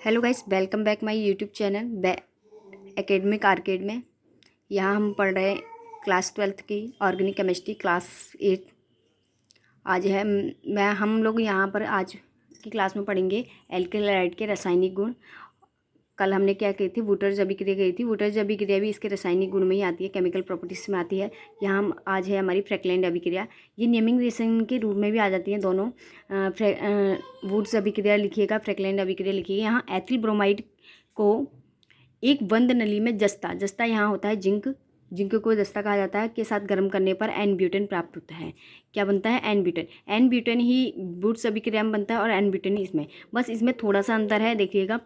Hello guys, welcome back my YouTube channel academic arcade में। यहाँ हम पढ़ रहे हैं क्लास 12th की ऑर्गेनिक केमिस्ट्री क्लास 8। आज है मैं हम लोग यहाँ पर आज की क्लास में पढ़ेंगे एल्किल हैलाइड के रासायनिक गुण। कल हमने क्या की थी, वुटर्स अभिक्रिया गई थी। वुटर्स अभिक्रिया भी इसके रासायनिक गुण में ही आती है, केमिकल प्रॉपर्टीज में आती है। यहाँ हम आज है हमारी फ्रैक्लैंड अभिक्रिया। ये नेमिंग रिएक्शन के रूप में भी आ जाती हैं दोनों। वुड्स अभिक्रिया लिखिएगा, फ्रैक्लैंड अभिक्रिया लिखिएगा। यहाँ एथिल ब्रोमाइड को एक बंद नली में जस्ता यहाँ होता है जिंक को जस्ता कहा जाता है के साथ गर्म करने पर एन ब्यूटेन प्राप्त होता है। क्या बनता है? एन ब्यूटेन ही वुड्स अभिक्रिया में बनता है और एन ब्यूटेन ही इसमें। बस इसमें थोड़ा सा अंतर है, देखिएगा।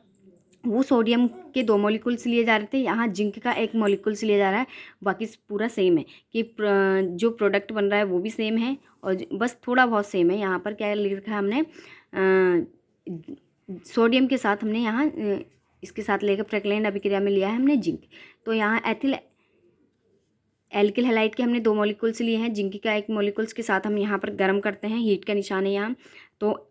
वो सोडियम के 2 मॉलिक्यूल्स लिए जा रहे थे, यहाँ जिंक का 1 मॉलिक्यूल्स लिया जा रहा है। बाकी पूरा सेम है कि जो प्रोडक्ट बन रहा है वो भी सेम है और बस थोड़ा बहुत सेम है। यहाँ पर क्या लिख रखा है हमने, सोडियम के साथ हमने यहाँ इसके साथ लेकर फ्रैक्लैंड अभिक्रिया में लिया है हमने जिंक। तो यहाँ एल्किल हैलाइड के हमने 2 मॉलिक्यूल्स लिए हैं, जिंक का 1 मॉलिक्यूल्स के साथ हम यहाँ पर गर्म करते हैं। हीट का निशान है यहाँ, तो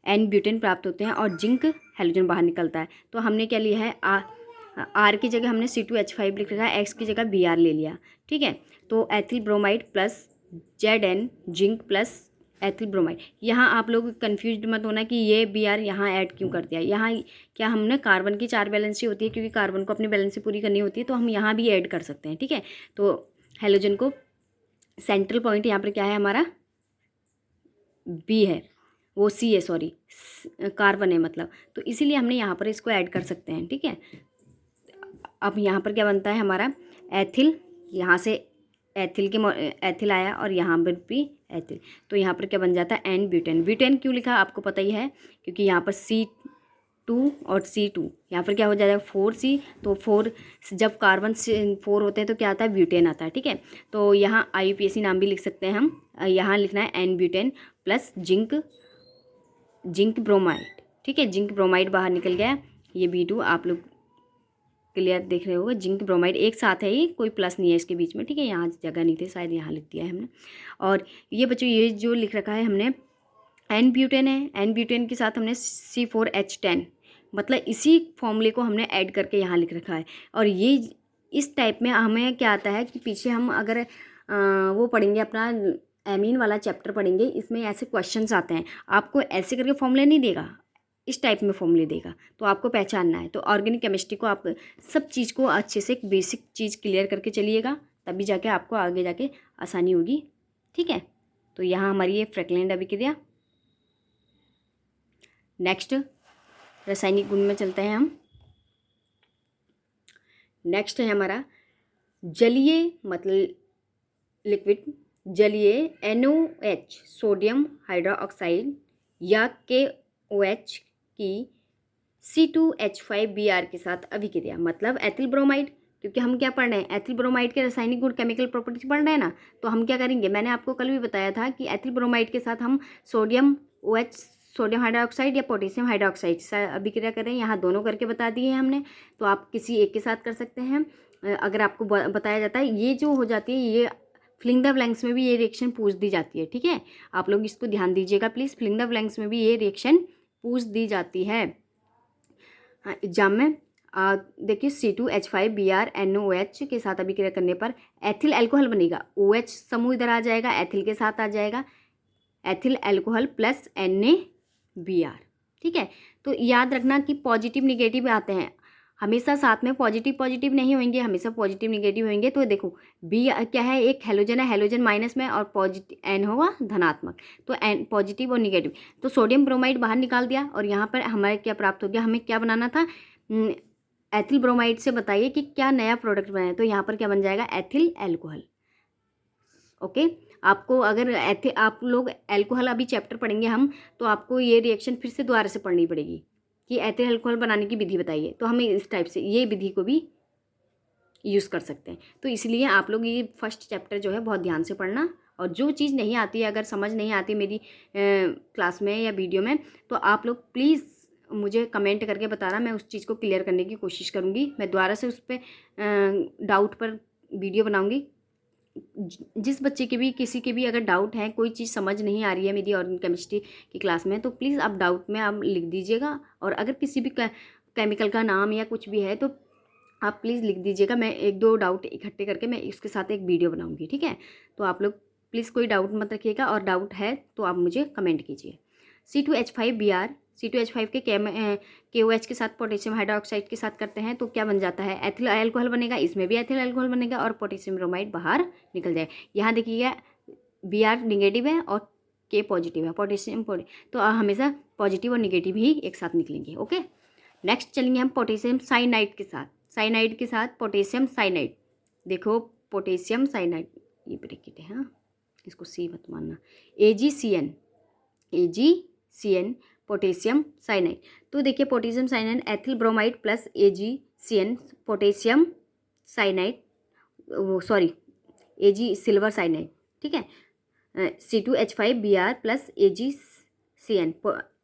एन ब्यूटेन प्राप्त होते हैं और जिंक हैलोजन बाहर निकलता है। तो हमने क्या लिया है, आर की जगह हमने C2H5 लिख रखा है, एक्स की जगह Br ले लिया। ठीक है, तो ethyl bromide plus Zn zinc plus ethyl bromide. यहाँ आप लोग कंफ्यूज मत होना कि ये Br यहाँ ऐड क्यों कर दिया। यहाँ क्या हमने कार्बन की 4 बैलेंसी होती है, क्योंकि कार्बन को अपनी बैलेंसी पूरी करनी होती है, तो हम यहाँ भी ऐड कर सकते हैं। ठीक है, तो हैलोजन को सेंट्रल पॉइंट यहाँ पर क्या है हमारा, बी है, वो सी है, सॉरी कार्बन है मतलब, तो इसीलिए हमने यहाँ पर इसको ऐड कर सकते हैं। ठीक है, अब यहाँ पर क्या बनता है हमारा एथिल, यहाँ से एथिल आया और यहाँ पर भी एथिल, तो यहाँ पर क्या बन जाता है एन ब्यूटेन। ब्यूटेन क्यों लिखा आपको पता ही है, क्योंकि यहाँ पर C2 और C2 यहाँ पर क्या हो जाएगा 4C, तो 4 जब कार्बन 4 होते हैं तो क्या आता है, ब्यूटेन आता है। ठीक है, तो यहाँ IUPAC नाम भी लिख सकते हैं हम। यहाँ लिखना है n butane plus zinc bromide. ठीक है, जिंक ब्रोमाइड बाहर निकल गया, ये B2 आप लोग क्लियर देख रहे होगा। जिंक ब्रोमाइड एक साथ है, ये कोई प्लस नहीं है इसके बीच में। ठीक है, यहाँ जगह नहीं थी, शायद यहाँ लिख दिया है हमने। और ये बच्चों ये जो लिख रखा है हमने एन ब्यूटेन है, एन ब्यूटेन के साथ हमने C4H10 मतलब इसी फॉर्मूले को हमने ऐड करके यहाँ लिख रखा है। और ये इस टाइप में हमें क्या आता है कि पीछे हम अगर वो पढ़ेंगे अपना एमीन वाला चैप्टर पढ़ेंगे, इसमें ऐसे क्वेश्चंस आते हैं। आपको ऐसे करके फॉर्मूले नहीं देगा, इस टाइप में फॉर्मूले देगा, तो आपको पहचानना है। तो ऑर्गेनिक केमिस्ट्री को आप सब चीज़ को अच्छे से एक बेसिक चीज़ क्लियर करके चलिएगा, तभी जाके आपको आगे जाके आसानी होगी। ठीक है, तो यहाँ हमारी ये फ्रैक्लैंड अभिक्रिया। नेक्स्ट रासायनिक गुण में चलते हैं हम। नेक्स्ट है हमारा जलीय मतलब लिक्विड जलीय NOH सोडियम हाइड्रोक्साइड या KOH की C2H5Br के साथ अभिक्रिया, मतलब एथिल ब्रोमाइड। क्योंकि हम क्या पढ़ रहे हैं, एथिल ब्रोमाइड के रासायनिक गुण केमिकल प्रॉपर्टीज पढ़ रहे हैं ना, तो हम क्या करेंगे, मैंने आपको कल भी बताया था कि एथिल ब्रोमाइड के साथ हम सोडियम हाइड्रोक्साइड या पोटेशियम हाइड्रोक्साइड से अभिक्रिया कर रहे हैं। यहाँ दोनों करके बता दिए हैं हमने, तो आप किसी एक के साथ कर सकते हैं। अगर आपको बताया जाता है, ये जो हो जाती है, ये फिलिंग द ब्लैंक्स में भी ये रिएक्शन पूछ दी जाती है। ठीक है, आप लोग इसको ध्यान दीजिएगा प्लीज़, फिलिंग द ब्लैंक्स में भी ये रिएक्शन पूछ दी जाती है एग्जाम में। देखिए C2H5Br NOH के साथ अभिक्रिया करने पर एथिल अल्कोहल बनेगा। OH समूह इधर आ जाएगा, एथिल के साथ आ जाएगा, एथिल अल्कोहल प्लस NaBr। ठीक है, तो याद रखना कि पॉजिटिव निगेटिव आते हैं, हमेशा साथ में पॉजिटिव नहीं होंगे, हमेशा पॉजिटिव निगेटिव होंगे। तो देखो बी क्या है, एक हैलोजन है, हैलोजन माइनस में और पॉजिटिव एन होगा धनात्मक, तो एन पॉजिटिव और निगेटिव। तो सोडियम ब्रोमाइड बाहर निकाल दिया और यहाँ पर हमारे क्या प्राप्त हो गया, हमें क्या बनाना था, एथिल ब्रोमाइड से बताइए कि क्या नया प्रोडक्ट बनाए, तो यहाँ पर क्या बन जाएगा, एथिल अल्कोहल। ओके, आपको अगर आप लोग अल्कोहल अभी चैप्टर पढ़ेंगे हम, तो आपको ये रिएक्शन फिर से दोबारा से पढ़नी पड़ेगी कि एथिल अल्कोहल बनाने की विधि बताइए, तो हमें इस टाइप से ये विधि को भी यूज़ कर सकते हैं। तो इसलिए आप लोग ये फर्स्ट चैप्टर जो है बहुत ध्यान से पढ़ना, और जो चीज़ नहीं आती है, अगर समझ नहीं आती मेरी क्लास में या वीडियो में, तो आप लोग प्लीज़ मुझे कमेंट करके बताना, मैं उस चीज़ को क्लियर करने की कोशिश करूँगी। मैं दोबारा से उस पर डाउट पर वीडियो बनाऊँगी, जिस बच्चे के भी किसी के भी अगर डाउट है, कोई चीज़ समझ नहीं आ रही है मेरी ऑर्गेनिक केमिस्ट्री की क्लास में, तो प्लीज़ आप डाउट में आप लिख दीजिएगा। और अगर किसी भी केमिकल का नाम या कुछ भी है तो आप प्लीज़ लिख दीजिएगा। मैं 1-2 डाउट इकट्ठे करके मैं इसके साथ एक वीडियो बनाऊँगी, ठीक है। तो आप लोग प्लीज़ कोई डाउट मत रखिएगा, और डाउट है तो आप मुझे कमेंट कीजिए। C2H5Br, C2H5 के KOH के साथ पोटेशियम हाइड्रोक्साइड के साथ करते हैं तो क्या बन जाता है, एथिल अल्कोहल बनेगा। इसमें भी एथिल अल्कोहल बनेगा और पोटेशियम ब्रोमाइड बाहर निकल जाएगा। यहाँ देखिएगा Br निगेटिव है और K पॉजिटिव है, पोटेशियम तो हमेशा पॉजिटिव और निगेटिव ही एक साथ निकलेंगे। ओके, नेक्स्ट चलेंगे हम पोटेशियम साइनाइड के साथ। साइनाइड के साथ पोटेशियम साइनाइड, देखो पोटेशियम साइनाइड, ये ब्रैकेट है, हाँ इसको C मत मानना। AgCN potassium cyanide. तो देखिए potassium cyanide ethyl bromide plus AgCN potassium cyanide, sorry Ag silver cyanide, ठीक है। C2H5Br plus AgCN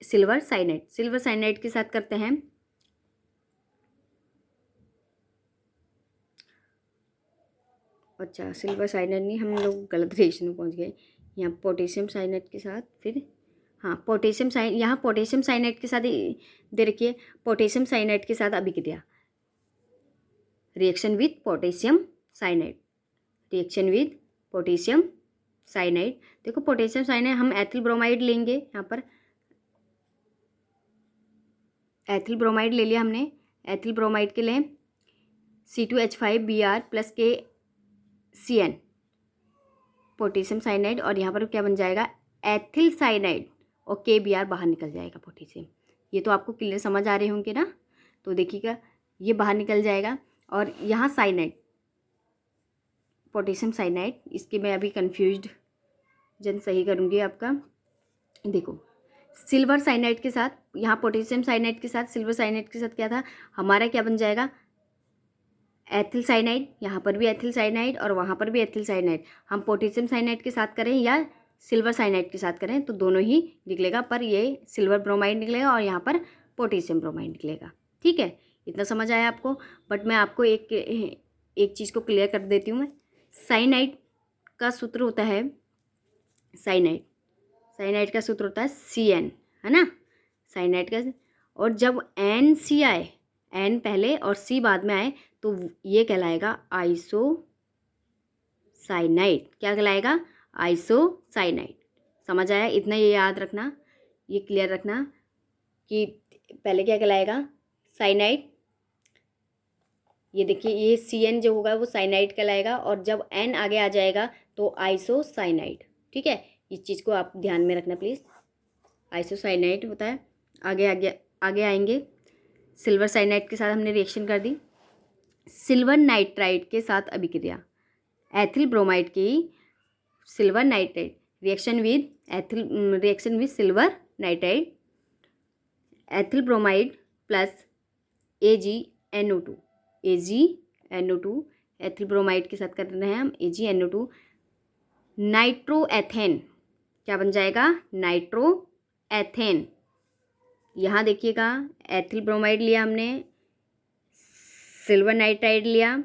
silver cyanide. Silver cyanide के साथ करते हैं, अच्छा सिल्वर साइनाइड नहीं, हम लोग गलत रिएक्शन में पहुंच गए। यहाँ पोटेशियम साइनाइड के साथ फिर, हाँ पोटेशियम यहाँ पोटेशियम साइनाइड के साथ दे रखिए, पोटेशियम साइनाइड के साथ अभिक्रिया, reaction with potassium cyanide, reaction with potassium cyanide. देखो पोटेशियम साइनाइड हम एथिल ब्रोमाइड लेंगे, यहाँ पर एथिल ब्रोमाइड ले लिया हमने। एथिल ब्रोमाइड के लिए C2H5Br plus KCN potassium cyanide, और यहाँ पर क्या बन जाएगा एथिल साइनाइड, और KBr बाहर निकल जाएगा पोटेशियम। ये तो आपको क्लियर समझ आ रहे होंगे ना। तो देखिएगा ये बाहर निकल जाएगा, और यहाँ साइनाइड पोटेशियम साइनाइड, इसके मैं अभी कन्फ्यूज्ड जन सही करूँगी आपका। देखो सिल्वर साइनाइड के साथ, यहाँ पोटेशियम साइनाइड के साथ सिल्वर साइनाइड के साथ क्या था हमारा, क्या बन जाएगा एथिल साइनाइड। यहाँ पर भी एथिल साइनाइड और वहाँ पर भी एथिल साइनाइड। हम पोटेशियम साइनाइड के साथ करें या सिल्वर साइनाइड के साथ करें तो दोनों ही निकलेगा, पर ये सिल्वर ब्रोमाइड निकलेगा और यहाँ पर पोटेशियम ब्रोमाइड निकलेगा, ठीक है। इतना समझ आया आपको। बट मैं आपको एक चीज़ को क्लियर कर देती हूँ मैं। साइनाइड का सूत्र होता है, साइनाइड का सूत्र होता है CN, है ना, साइनाइड का। और जब NC आए, N पहले और C बाद में आए तो ये कहलाएगा आइसोसाइनाइड। क्या कहलाएगा आइसोसाइनाइड। समझ आया, इतना ये याद रखना, ये क्लियर रखना कि पहले क्या कहलाएगा साइनाइड। ये देखिए ये CN जो होगा वो साइनाइड कहलाएगा, और जब N आगे आ जाएगा तो आइसोसाइनाइड, ठीक है। इस चीज़ को आप ध्यान में रखना प्लीज़, आइसोसाइनाइड होता है। आगे आएंगे सिल्वर साइनाइड के साथ हमने रिएक्शन कर दी। सिल्वर नाइट्राइड के साथ अभिक्रिया, एथिल ब्रोमाइड की silver nitride, reaction with silver nitride, ethyl bromide plus AgNO2 ethyl bromide के साथ कर रहे हैं हम AgNO2। नाइट्रोएथेन क्या बन जाएगा नाइट्रोएथेन। यहाँ देखिएगा एथिल ब्रोमाइड लिया हमने, सिल्वर नाइट्राइड लिया,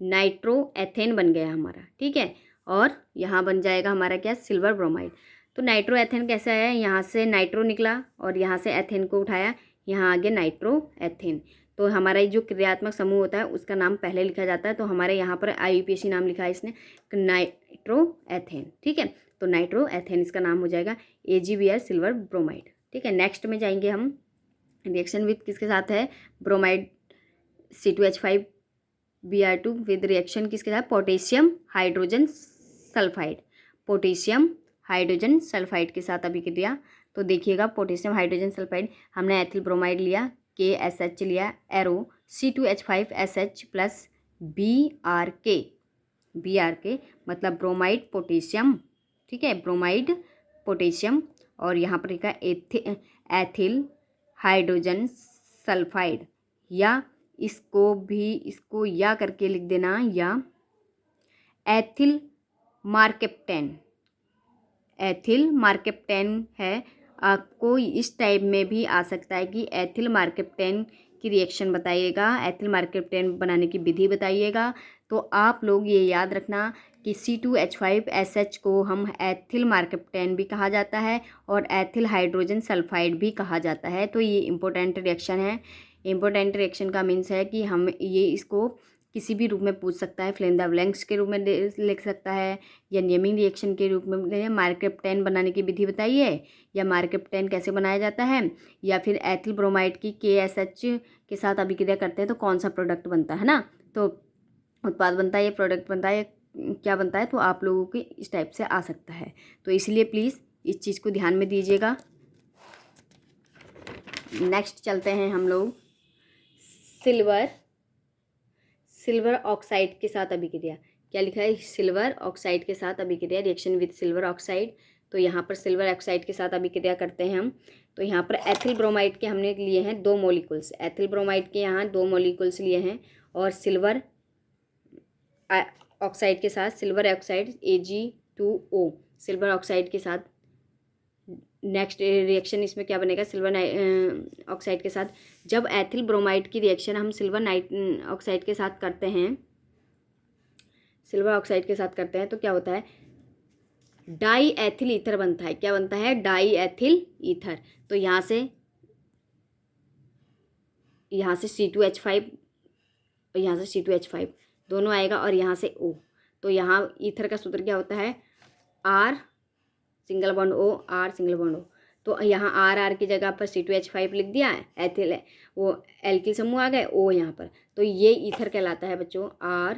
नाइट्रोएथेन बन गया हमारा, ठीक है। और यहाँ बन जाएगा हमारा क्या सिल्वर ब्रोमाइड। तो नाइट्रोएथेन कैसे आया, यहाँ से नाइट्रो निकला और यहाँ से एथेन को उठाया, यहाँ आगे नाइट्रोएथेन। तो हमारा जो क्रियात्मक समूह होता है उसका नाम पहले लिखा जाता है। तो हमारे यहाँ पर IUPAC नाम लिखा है इसने नाइट्रोएथेन, ठीक है। तो नाइट्रोएथेन इसका नाम हो जाएगा AgBr सिल्वर ब्रोमाइड, ठीक है। नेक्स्ट में जाएंगे हम, रिएक्शन विद किसके साथ है ब्रोमाइड C2H5Br2 विद रिएक्शन किसके साथ potassium hydrogen sulphide, potassium hydrogen sulphide के साथ अभिक्रिया। तो देखिएगा पोटेशियम हाइड्रोजन सल्फाइड हमने एथिल ब्रोमाइड लिया, KSH लिया, एरो C2H5SH प्लस BRK मतलब ब्रोमाइड पोटेशियम, ठीक है, ब्रोमाइड पोटेशियम। और यहाँ पर लिखा एथिल हाइड्रोजन सल्फाइड, या इसको या करके लिख देना, या एथिल मार्केप्टेन है। आपको इस टाइप में भी आ सकता है कि एथिल मर्केप्टेन की रिएक्शन बताइएगा, एथिल मर्केप्टेन बनाने की विधि बताइएगा। तो आप लोग ये याद रखना कि C2H5SH को हम एथिल मर्केप्टेन भी कहा जाता है और एथिल हाइड्रोजन सल्फाइड भी कहा जाता है। तो ये इम्पोर्टेंट रिएक्शन है। इम्पोर्टेंट रिएक्शन का मीन्स है कि हम ये इसको किसी भी रूप में पूछ सकता है, फिल इन द ब्लैंक्स के रूप में लिख सकता है, या नेमिंग रिएक्शन के रूप में मर्केप्टेन बनाने की विधि बताइए, या मर्केप्टेन कैसे बनाया जाता है, या फिर एथिल ब्रोमाइड की KSH के साथ अभिक्रिया करते हैं तो कौन सा प्रोडक्ट बनता है ना, तो उत्पाद बनता है, ये प्रोडक्ट बनता है, क्या बनता है। तो आप लोगों के इस टाइप से आ सकता है। तो इसलिए प्लीज़ इस चीज़ को ध्यान में दीजिएगा। नेक्स्ट चलते हैं हम लोग सिल्वर ऑक्साइड के साथ अभिक्रिया। क्या लिखा है? सिल्वर ऑक्साइड के साथ अभिक्रिया, रिएक्शन विद सिल्वर ऑक्साइड। तो यहाँ पर सिल्वर ऑक्साइड के साथ अभिक्रिया करते हैं हम। तो यहाँ पर एथिल ब्रोमाइड के हमने लिए हैं 2 मॉलिक्यूल्स, एथिल ब्रोमाइड के यहाँ 2 मॉलिक्यूल्स लिए हैं, और सिल्वर ऑक्साइड के साथ silver oxide Ag2O silver oxide के साथ नेक्स्ट रिएक्शन इसमें क्या बनेगा? सिल्वर ऑक्साइड के साथ जब एथिल ब्रोमाइड की रिएक्शन हम सिल्वर ऑक्साइड के साथ करते हैं, सिल्वर ऑक्साइड के साथ करते हैं तो क्या होता है? डाई एथिल ईथर बनता है। क्या बनता है? Die ethyl ether. तो यहाँ से C2H5 और यहाँ से C2H5 दोनों आएगा, और यहाँ से O। तो यहाँ ईथर का सूत्र क्या होता है? R single bond O, R single bond O। तो यहाँ R की जगह पर C2H5 लिख दिया है, एथिल है वो एल्किल समूह आ गए, O यहाँ पर। तो ये ईथर कहलाता है बच्चों, R।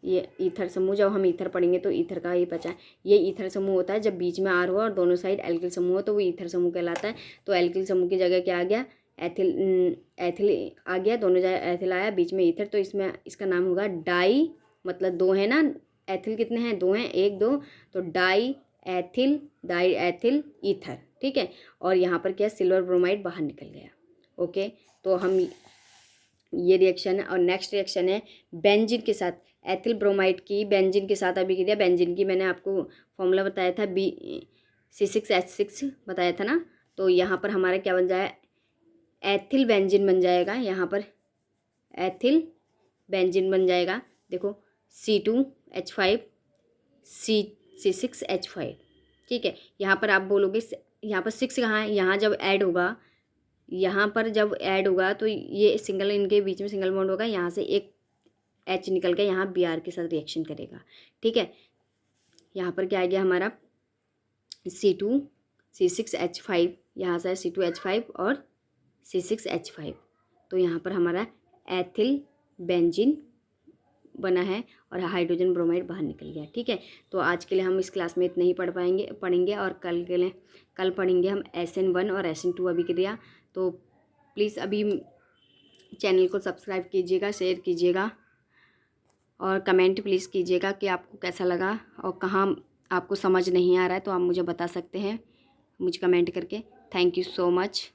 ये ईथर समूह, जब हम ईथर पढ़ेंगे तो ईथर का ही पता है, ये ईथर समूह होता है जब बीच में R हो और दोनों साइड एल्किल समूह हो, तो वो ईथर समूह कहलाता है। तो एल्किल समूह की जगह क्या आ गया? एथिल आ गया, दोनों जगह एथिल आया, बीच में ईथर। तो इसमें इसका नाम होगा डाई, मतलब 2 है ना, एथिल कितने हैं? 2 हैं, 1 2, तो डाई एथिल ईथर। ठीक है, और यहाँ पर क्या? सिल्वर ब्रोमाइड बाहर निकल गया। ओके, तो हम ये रिएक्शन है। और नेक्स्ट रिएक्शन है बेंजीन के साथ, एथिल ब्रोमाइड की बेंजीन के साथ अभिक्रिया। बेंजीन की मैंने आपको फॉर्मूला बताया था, C6H6 बताया था ना। तो यहाँ पर हमारा क्या बन जाए? एथिल बेंजीन बन जाएगा। यहाँ पर एथिल बेंजीन बन जाएगा। देखो C2H5 C6H5। ठीक है, यहाँ पर आप बोलोगे यहाँ पर 6 कहाँ है? यहाँ जब ऐड होगा, यहाँ पर जब ऐड होगा तो ये सिंगल, इनके बीच में सिंगल बॉन्ड होगा, यहाँ से एक H निकल के यहाँ Br के साथ रिएक्शन करेगा। ठीक है, यहाँ पर क्या आ गया हमारा? C6H5, यहाँ से C2H5 और C6H5। तो यहाँ पर हमारा एथिल बेंजीन बना है और हाइड्रोजन ब्रोमाइड बाहर निकल गया। ठीक है, तो आज के लिए हम इस क्लास में इतना ही पढ़ेंगे और कल पढ़ेंगे हम SN1 और SN2 अभिक्रिया। तो प्लीज़ अभी चैनल को सब्सक्राइब कीजिएगा, शेयर कीजिएगा और कमेंट प्लीज़ कीजिएगा कि आपको कैसा लगा और कहाँ आपको समझ नहीं आ रहा है तो आप मुझे बता सकते हैं मुझे कमेंट करके। Thank you so much.